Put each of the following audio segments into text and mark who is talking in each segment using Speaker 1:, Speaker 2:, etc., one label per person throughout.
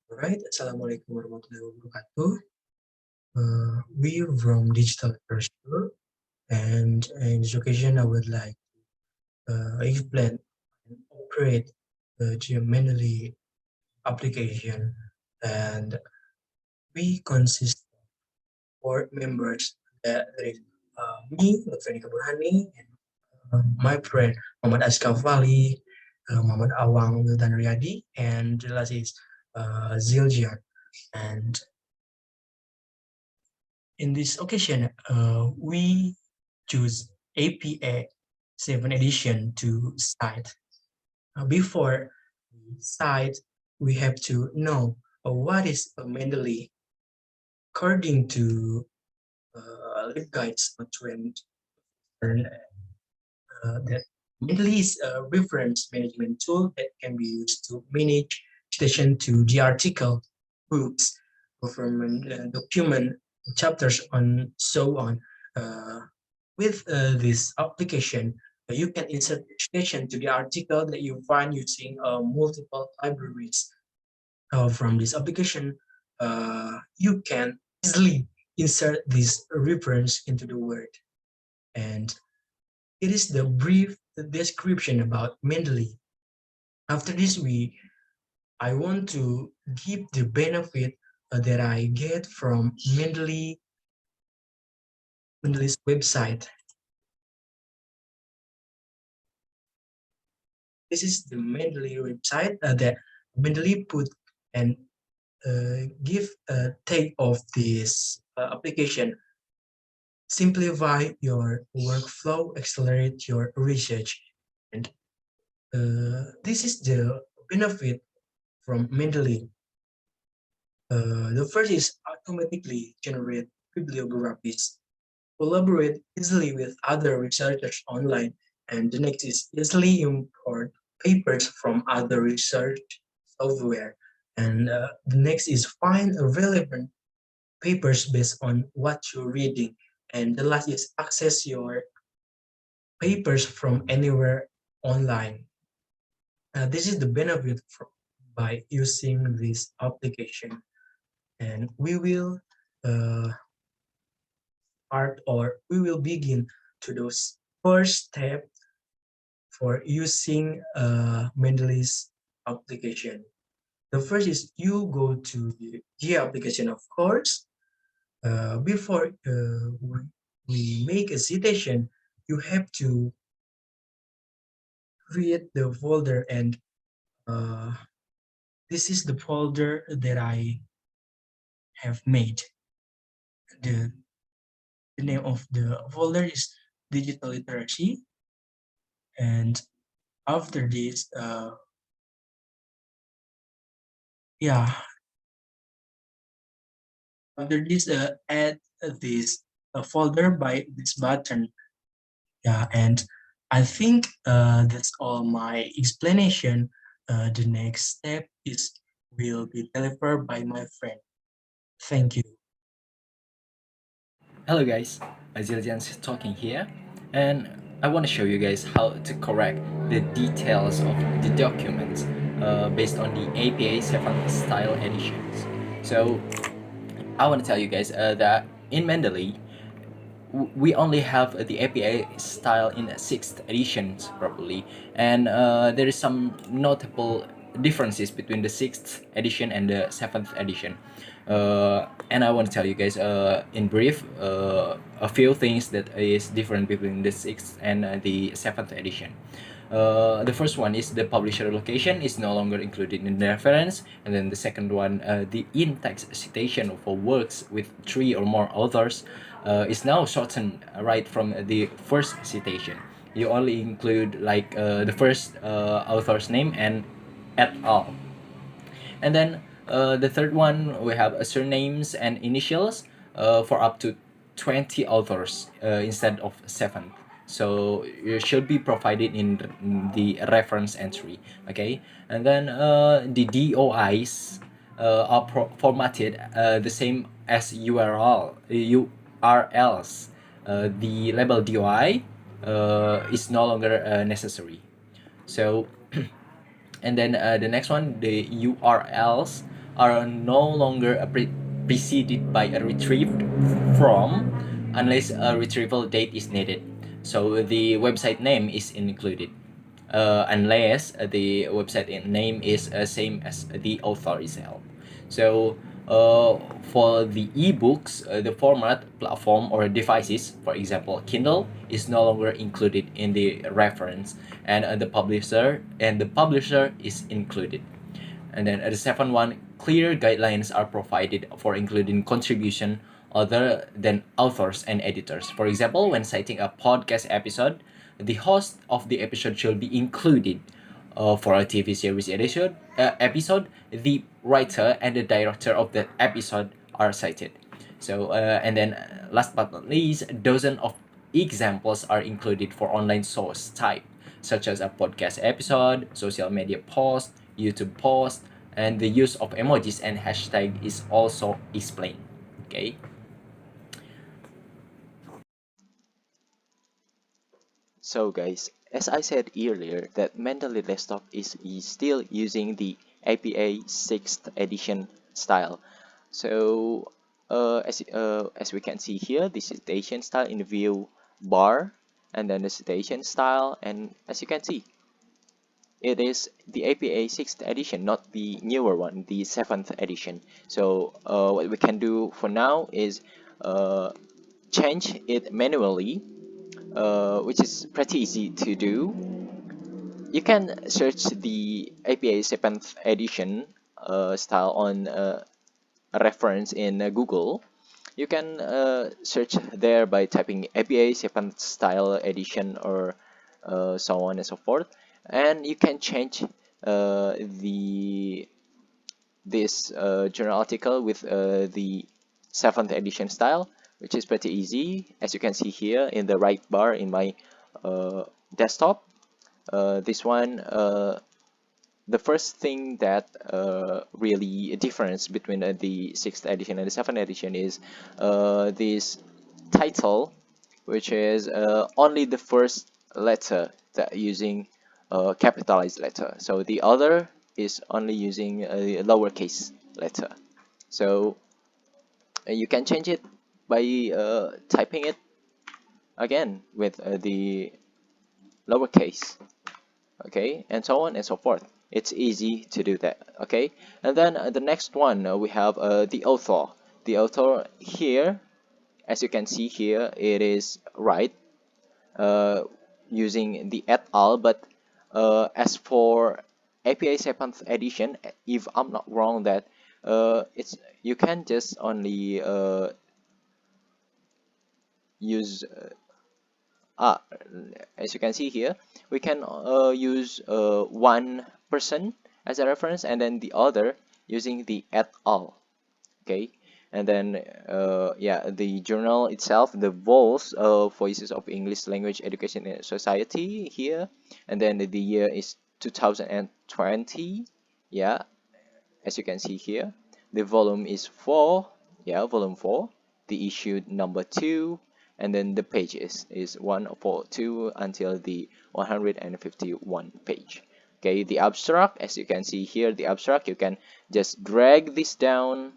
Speaker 1: Alright, Assalamualaikum warahmatullahi wabarakatuh. We're from Digital Literature, and in this occasion, I would like to explain and operate the Mendeley application. And we consist of four members. There is me, Lutfeni Burhani, and my friend Muhammad Askafali, Muhammad Awang Wildan Riyadi, and the last is Ziljan. And in this occasion, we choose APA 7 edition to cite. Before we cite, we have to know what is a Mendeley. According to LibGuides 20, that Mendeley is a reference management tool that can be used to manage citation to the article, books, government document, chapters, on so on. Uh, with this application, you can insert citation to the article that you find using multiple libraries. From this application, you can easily insert this reference into the Word. And it is the brief description about Mendeley. After this, I want to give the benefit that I get from Mendeley's website. This is the Mendeley website that Mendeley put and give a take of this application. Simplify your workflow, accelerate your research, and this is the benefit from Mendeley. The first is automatically generate bibliographies, collaborate easily with other researchers online, and the next is easily import papers from other research software. And the next is find relevant papers based on what you're reading. And the last is access your papers from anywhere online. This is the benefit by using this application. And we will begin to those first step for using Mendeley's application. The first is you go to the G application, of course. Before we make a citation, you have to create the folder, and this is the folder that I have made. The, the name of the folder is Digital Literacy, and after this, yeah, after this, add this folder by this button. Yeah, and I think that's all my explanation. The next step is will be delivered by my friend. Thank you.
Speaker 2: Hello guys, Aziljan's talking here, and I want to show you guys how to correct the details of the documents based on the APA 7 style editions. So I want to tell you guys that in Mendeley, we only have the APA style in 6th editions probably, and there is some notable differences between the 6th edition and the 7th edition. And I want to tell you guys in brief a few things that is different between the 6th and the 7th edition. The first one is the publisher location is no longer included in the reference, and then the second one, the in-text citation for works with 3 or more authors is now shortened right from the first citation. You only include like the first author's name and et al. And then the third one, we have surnames and initials for up to 20 authors instead of 7. So it should be provided in the reference entry, okay? And then the DOIs are formatted the same as URLs. The label DOI is no longer necessary. So and then the next one, the URLs are no longer preceded by a retrieved from unless a retrieval date is needed. So the website name is included. Unless the website name is same as the author itself. So for the ebooks, the format, platform, or devices, for example, Kindle, is no longer included in the reference, and the publisher is included. And then the seventh one, clear guidelines are provided for including contribution other than authors and editors. For example, when citing a podcast episode, the host of the episode should be included. For a TV series episode, the writer and the director of that episode are cited. So, and then last but not least, dozen of examples are included for online source type, such as a podcast episode, social media post, YouTube post, and the use of emojis and hashtag is also explained. Okay.
Speaker 3: So guys, as I said earlier that Mendeley desktop is still using the APA 6th edition style. So as we can see here, this is the citation style in the view bar, and then the citation style, and as you can see, it is the APA 6th edition, not the newer one, the 7th edition. So what we can do for now is change it manually, which is pretty easy to do. You can search the APA 7th edition style on a reference in Google. You can search there by typing APA 7th style edition or so on and so forth, and you can change the this journal article with the 7th edition style, which is pretty easy, as you can see here in the right bar in my desktop. This one, the first thing that really a difference between the 6th edition and the 7th edition is this title, which is only the first letter that using capitalized letter. So the other is only using a lowercase letter. So you can change it by typing it again with the lowercase, okay, and so on and so forth. It's easy to do that, okay. And then the next one, we have the author. The author here, as you can see here, it is right uh, using the et al, but as for APA 7th edition, if I'm not wrong, that it's you can just only use ah, as you can see here, we can use one person as a reference, and then the other using the et al. Okay, and then yeah, the journal itself, the VOLS, Voices of English Language Education in Society here, and then the year is 2020. Yeah, as you can see here, the volume is 4. Yeah, volume 4. The issue number 2, and then the pages is 142 until the 151 page. Okay, the abstract, as you can see here, the abstract, you can just drag this down,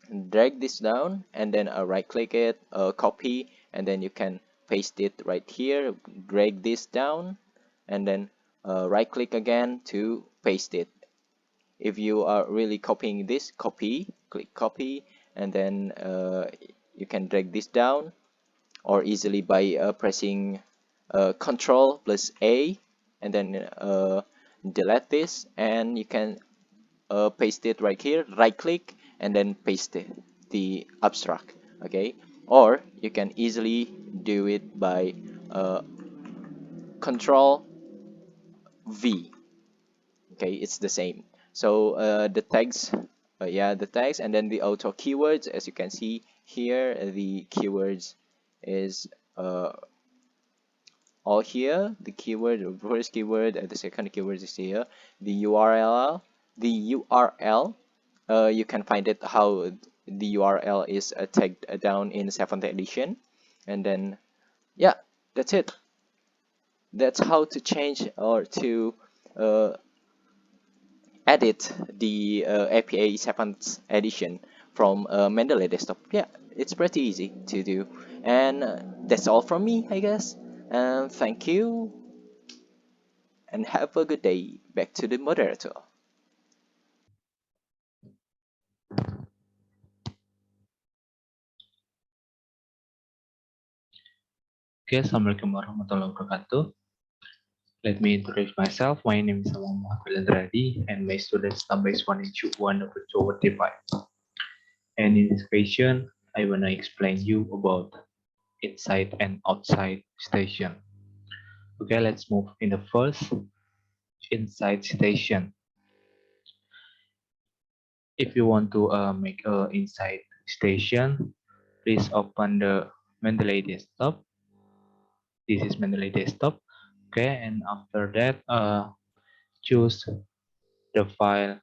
Speaker 3: and then right click it, copy, and then you can paste it right here. Drag this down, and then right click again to paste it. If you are really copying this, click copy, and then you can drag this down, or easily by pressing Control plus A, and then delete this, and you can paste it right here. Right click and then paste it, the abstract, okay. Or you can easily do it by Control V. Okay, it's the same. So the tags, yeah, the tags, and then the auto keywords, as you can see here, the keywords is all here. The keyword, the first keyword, the second keyword is here. The URL, you can find it how the URL is tagged down in 7th edition. And then yeah, that's it. That's how to change or to uh, edit the APA 7th edition from Mendeley desktop. Yeah, it's pretty easy to do. And that's all from me, I guess. Thank you and have a good day. Back to the moderator.
Speaker 4: Oke, Assalamualaikum warahmatullahi wabarakatuh. Let me introduce myself. My name is Muhammad Radi, and my student number is 1H1 And in this question, I wanna explain you about inside and outside station. Okay, let's move in the first inside station. If you want to make a inside station, please open the Mendeley desktop. This is Mendeley desktop. Okay, and after that, choose the file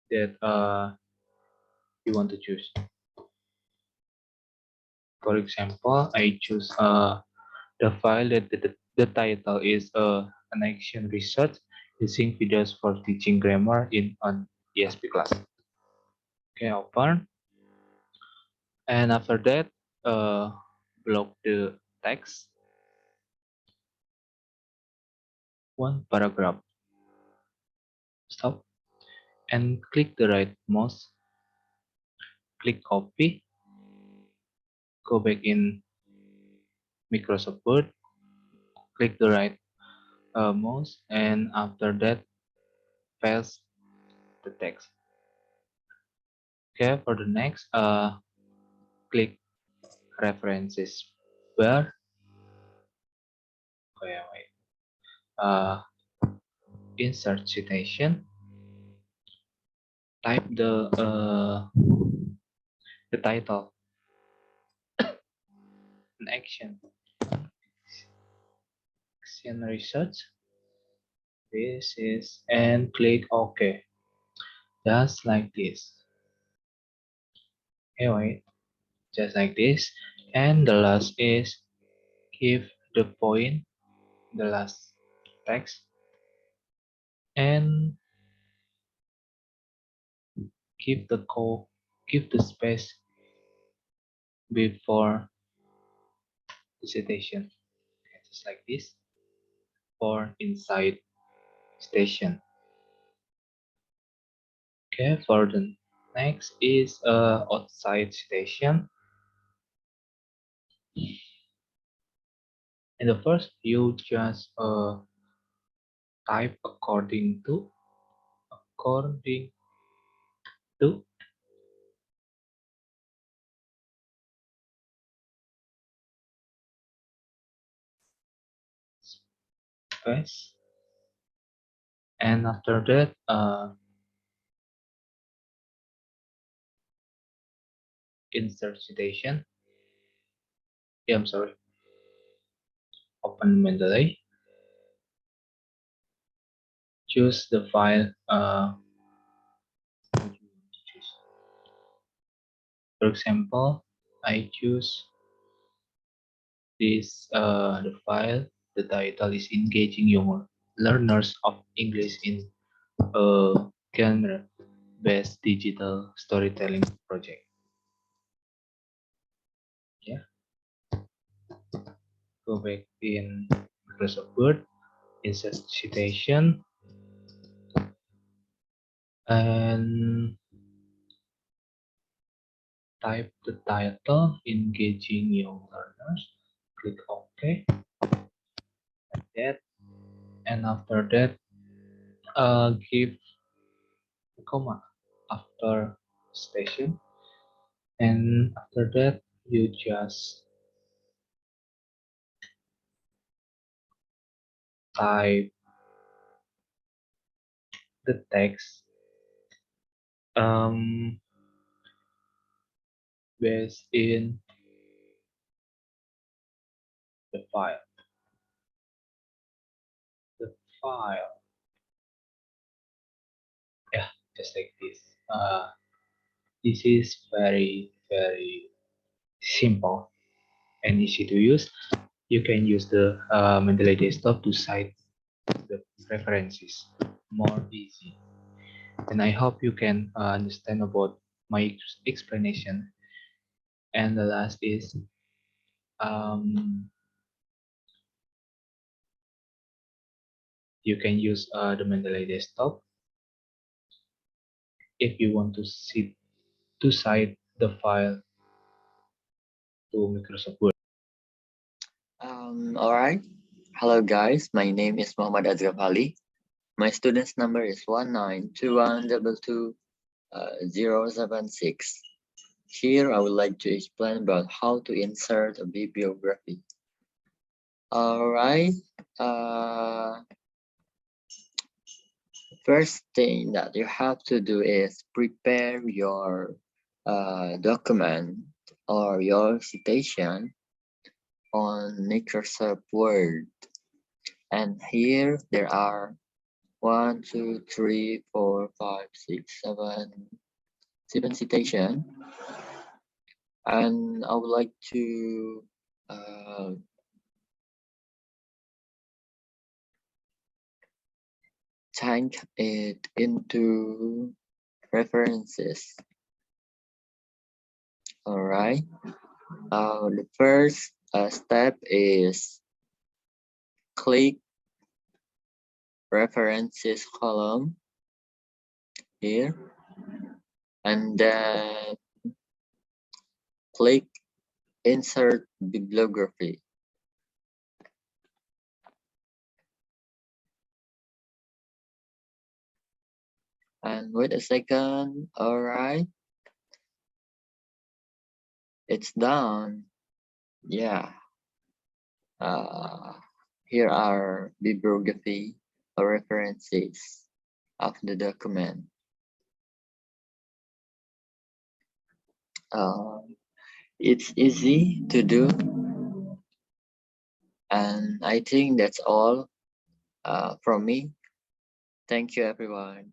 Speaker 4: that you want to choose. For example, I choose the file that the title is an action research using videos for teaching grammar in an ESP class. Okay, open. And after that, block the text. One paragraph. Stop. And click the right mouse. Click copy. Go back in Microsoft Word. Click the right mouse, and after that, paste the text. Okay, for the next, click references bar. Okay, wait. Insert citation. Type the title, an action research. This is and click OK. Just like this. Okay, wait. Just like this. And the last is give the point, the last text, and give the space before the citation. Okay, just like this for inside station. Okay, for the next is outside station. In the first, you just type according to space, and after that, insert citation. Yeah, I'm sorry. Open Mendeley. Choose the file which you want to choose. For example, I choose this the file. The title is engaging young learners of English in a genre-based digital storytelling project. Yeah, go back in Microsoft Word, insert citation, and type the title engaging young learners. Click OK. Like that, and after that, give a comma after station, and after that, you just type the text um, based in the file. The file, yeah, just like this. This is very simple and easy to use. You can use the Mendeley desktop to cite the references more easy. And I hope you can understand about my explanation. And the last is you can use the Mendeley desktop if you want to cite the file to Microsoft Word.
Speaker 5: Alright. Hello guys, my name is Muhammad Azraf Ali. My student's number is 192122076. Here I would like to explain about how to insert a bibliography. Alright. First thing that you have to do is prepare your document or your citation on Microsoft Word. And here there are 1, 2, 3, 4, 5, 6, 7 citation. And I would like to change it into references. All right. The first step is click references column here, and then click insert bibliography. And wait a second. All right, it's done. Yeah. Here are bibliography or references of the document. It's easy to do, and I think that's all from me. Thank you, everyone.